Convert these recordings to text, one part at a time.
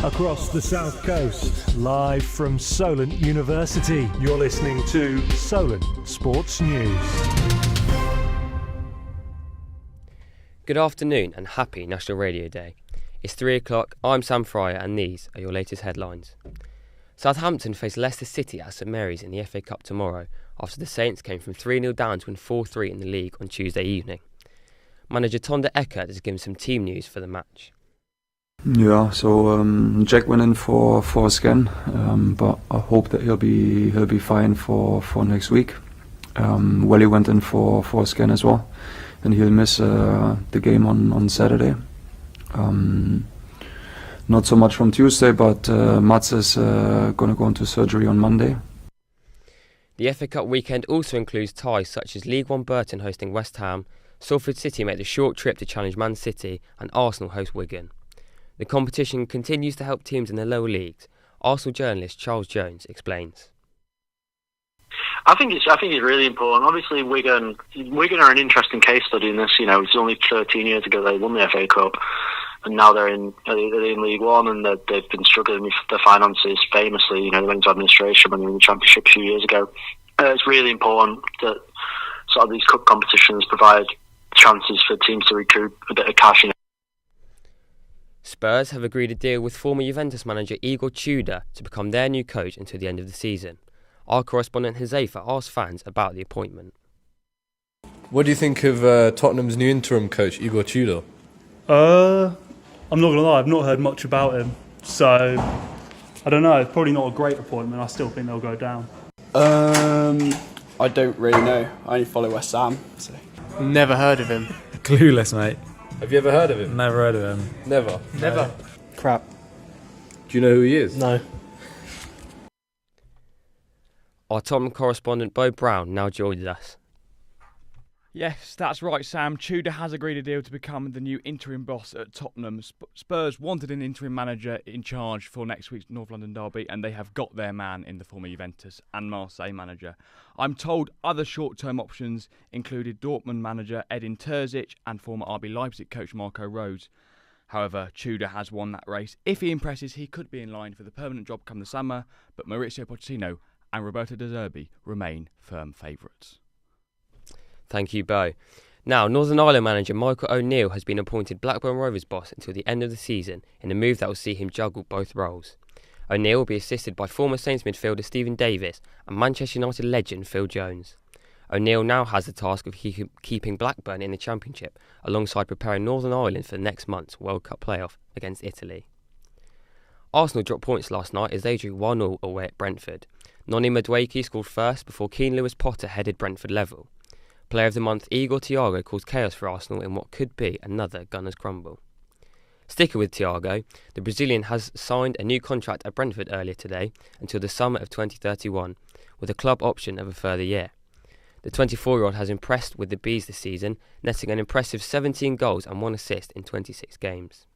Across the South Coast, live from Solent University, you're listening to Solent Sports News. Good afternoon and happy National Radio Day. It's 3 o'clock, I'm Sam Fryer and these are your latest headlines. Southampton face Leicester City at St Mary's in the FA Cup tomorrow after the Saints came from 3-0 down to win 4-3 in the league on Tuesday evening. Manager Tonda Eckert has given some team news for the match. Yeah, so Jack went in for a scan, but I hope that he'll be fine for next week. Welly went in for a scan as well, and he'll miss the game on Saturday. Not so much from Tuesday, but Mats is going to go into surgery on Monday. The FA Cup weekend also includes ties such as League One Burton hosting West Ham, Salford City make the short trip to challenge Man City, and Arsenal host Wigan. The competition continues to help teams in the lower leagues. Arsenal journalist Charles Jones explains. I think it's really important. Obviously, Wigan are an interesting case study in this. You know, it's only 13 years ago they won the FA Cup, and now they're in League One, and they've been struggling with their finances famously. You know, they went into administration when they were in the Championship a few years ago. It's really important that sort of these cup competitions provide chances for teams to recoup a bit of cash. Spurs have agreed a deal with former Juventus manager Igor Tudor to become their new coach until the end of the season. Our correspondent Huzaifa asked fans about the appointment. What do you think of Tottenham's new interim coach, Igor Tudor? I'm not going to lie, I've not heard much about him. So, I don't know, it's probably not a great appointment. I still think they'll go down. I don't really know. I only follow West Ham. So. Never heard of him. Clueless, mate. Have you ever heard of him? Never heard of him. Never? Never. Crap. Do you know who he is? No. Our Tottenham correspondent Bo Brown now joins us. Yes, that's right, Sam. Tudor has agreed a deal to become the new interim boss at Tottenham. Spurs wanted an interim manager in charge for next week's North London derby, and they have got their man in the former Juventus and Marseille manager. I'm told other short-term options included Dortmund manager Edin Terzic and former RB Leipzig coach Marco Rose. However, Tudor has won that race. If he impresses, he could be in line for the permanent job come the summer, but Maurizio Pochettino and Roberto De Zerbi remain firm favourites. Thank you, Bo. Now, Northern Ireland manager Michael O'Neill has been appointed Blackburn Rovers boss until the end of the season in a move that will see him juggle both roles. O'Neill will be assisted by former Saints midfielder Stephen Davis and Manchester United legend Phil Jones. O'Neill now has the task of keeping Blackburn in the Championship alongside preparing Northern Ireland for next month's World Cup playoff against Italy. Arsenal dropped points last night as they drew 1-1 away at Brentford. Noni Madueke scored first before Keane Lewis Potter headed Brentford level. Player of the month Igor Thiago caused chaos for Arsenal in what could be another Gunners' crumble. Sticking with Thiago, the Brazilian has signed a new contract at Brentford earlier today until the summer of 2031, with a club option of a further year. The 24-year-old has impressed with the Bees this season, netting an impressive 17 goals and 1 assist in 26 games.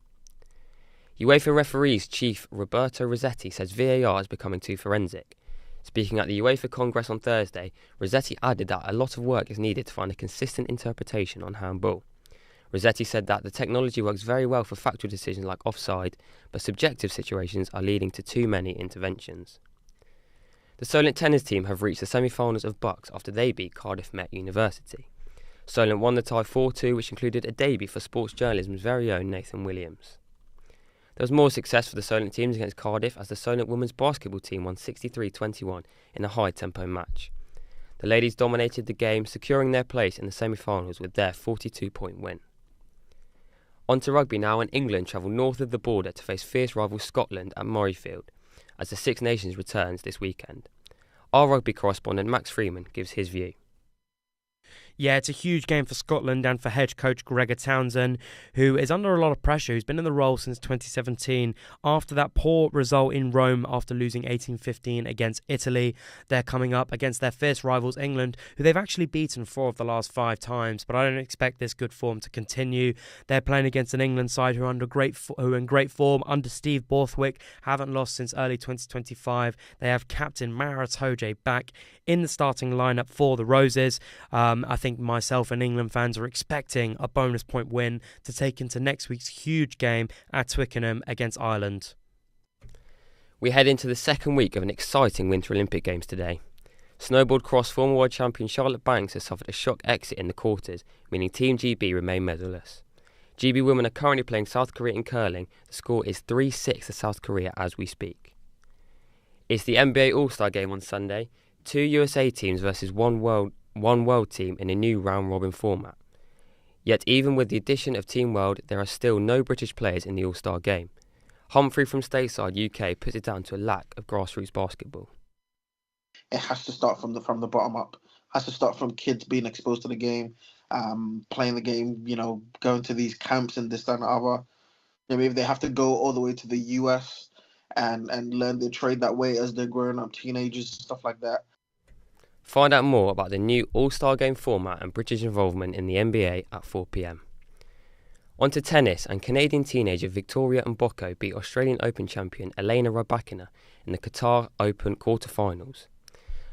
UEFA referees chief Roberto Rossetti says VAR is becoming too forensic. Speaking at the UEFA Congress on Thursday, Rossetti added that a lot of work is needed to find a consistent interpretation on handball. Rossetti said that the technology works very well for factual decisions like offside, but subjective situations are leading to too many interventions. The Solent tennis team have reached the semi-finals of Bucks after they beat Cardiff Met University. Solent won the tie 4-2, which included a debut for sports journalism's very own Nathan Williams. There was more success for the Solent teams against Cardiff as the Solent women's basketball team won 63-21 in a high-tempo match. The ladies dominated the game, securing their place in the semi-finals with their 42-point win. On to rugby now, and England travel north of the border to face fierce rival Scotland at Murrayfield as the Six Nations returns this weekend. Our rugby correspondent Max Freeman gives his view. Yeah, it's a huge game for Scotland and for head coach Gregor Townsend, who is under a lot of pressure. He's been in the role since 2017 after that poor result in Rome after losing 18-15 against Italy. They're coming up against their fierce rivals England, who they've actually beaten 4 of the last 5 times, but I don't expect this good form to continue. They're playing against an England side who are in great form under Steve Borthwick, haven't lost since early 2025. They have captain Mara Itoje back in the starting lineup for the Roses. I think myself and England fans are expecting a bonus point win to take into next week's huge game at Twickenham against Ireland. We head into the second week of an exciting Winter Olympic Games today. Snowboard cross former world champion Charlotte Banks has suffered a shock exit in the quarters, meaning Team GB remain medalless. GB women are currently playing South Korea in curling. The score is 3-6 to South Korea as we speak. It's the NBA All-Star Game on Sunday. 2 USA teams versus one world team in a new round-robin format. Yet even with the addition of Team World, there are still no British players in the All-Star Game. Humphrey from Stateside, UK, puts it down to a lack of grassroots basketball. It has to start from the bottom up. It has to start from kids being exposed to the game, playing the game, going to these camps and this, that, and the other. Maybe if they have to go all the way to the US and learn their trade that way as they're growing up, teenagers, stuff like that. Find out more about the new All-Star Game format and British involvement in the NBA at 4 p.m. On to tennis, and Canadian teenager Victoria Mboko beat Australian Open champion Elena Rybakina in the Qatar Open quarter-finals.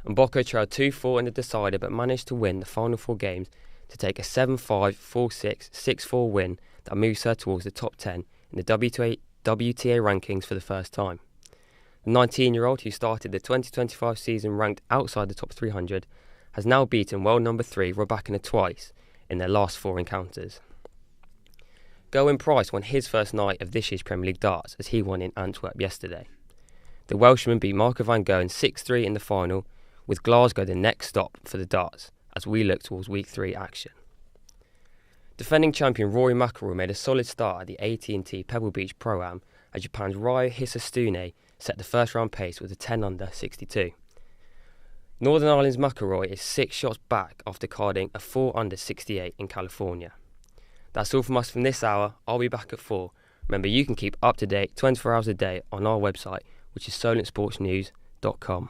Mboko trailed 2-4 in the decider but managed to win the final 4 games to take a 7-5, 4-6, 6-4 win that moves her towards the top 10 in the WTA rankings for the first time. The 19-year-old, who started the 2025 season ranked outside the top 300, has now beaten world number 3 Rybakina twice in their last 4 encounters. Gerwyn Price won his first night of this year's Premier League darts as he won in Antwerp yesterday. The Welshman beat Marco van Gerwen 6-3 in the final, with Glasgow the next stop for the darts as we look towards Week 3 action. Defending champion Rory McIlroy made a solid start at the AT&T Pebble Beach Pro-Am as Japan's Ryo Hisastune set the first round pace with a 10-under 62. Northern Ireland's McIlroy is 6 shots back after carding a 4-under 68 in California. That's all from us from this hour. I'll be back at 4. Remember, you can keep up to date 24 hours a day on our website, which is solentsportsnews.com.